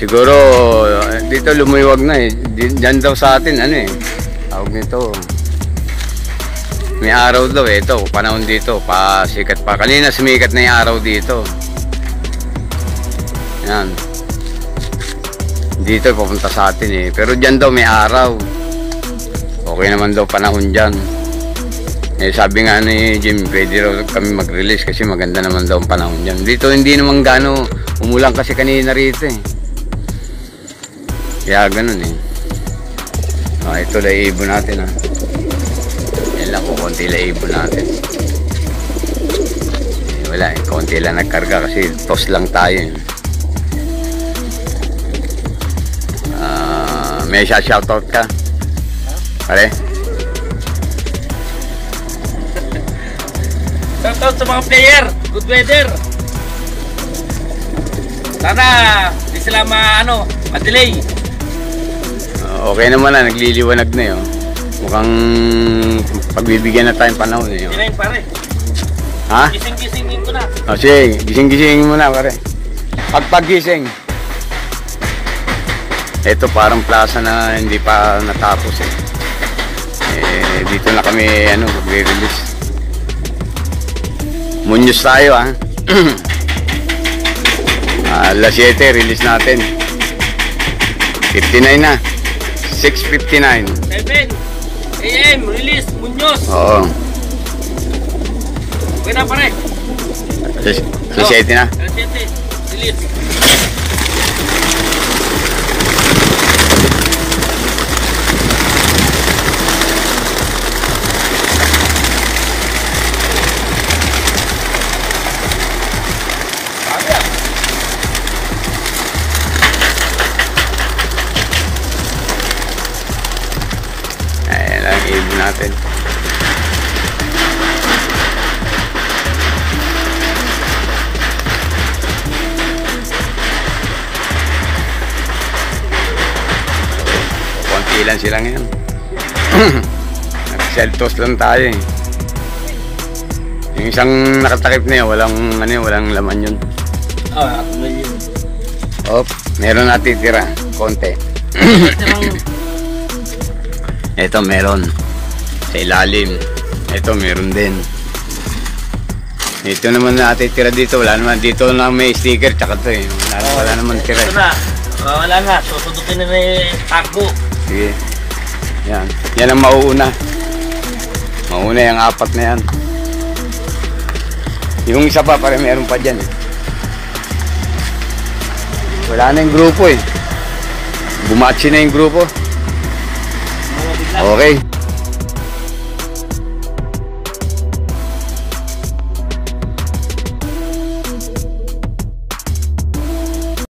Siguro dito lumiwag na eh. Diyan daw sa atin ano eh. Tawag nito. May araw daw eh. Ito, panahon dito. Pasikat pa. Kanina sumikat na yung araw dito. Yan. Dito papunta sa atin eh. Pero diyan daw may araw. Okay naman daw panahon diyan. Eh sabi nga ni Jim, pwede raw kami mag-release kasi maganda naman daw ang panahon diyan. Dito hindi naman gaano umulan kasi kanina rito eh. Kaya ganun eh. Ito laibon natin ha. Yan lang kung konti laibon natin. Wala eh, konti lang nagkarga kasi toss lang tayo eh. May shoutout ka? Pare? Shoutout sa mga player. Good weather. Sana di sila ma-delay. Okay naman na, nagliliwanag na yun. Mukhang pagbibigyan na tayong panahon eh. Hindi na yun pare. Ha? Gising-gisingin ko na. Sige, gising-gisingin mo na pare. Pagpagising. Ito parang plaza na hindi pa natapos eh. Dito na kami magre-release. Munyos tayo ha. Alas 7 release natin. 59 na. 6:59. 7 AM release Muñoz. Oo. Okay na pare. Alas 7 na. Alas 7 release. Ibon natin. Konti lang sila ngayon. Nag-seltos lang tayo eh. Yung isang nakatakip na yun, walang laman yun. Yun. Meron natitira. Konti. Ito meron sa ilalim. Ito meron din. Ito naman natitira dito. Wala naman. Dito na may sticker tsaka ito eh. Wala naman tira. Ito na. Wala na. Susundutin na may takbo. Sige. Yan. Yan ang mauuna. Mauna yung 4 na yan. Yung isa pa pare meron pa dyan eh. Wala na yung grupo eh. Bumatsi na yung grupo. Okay.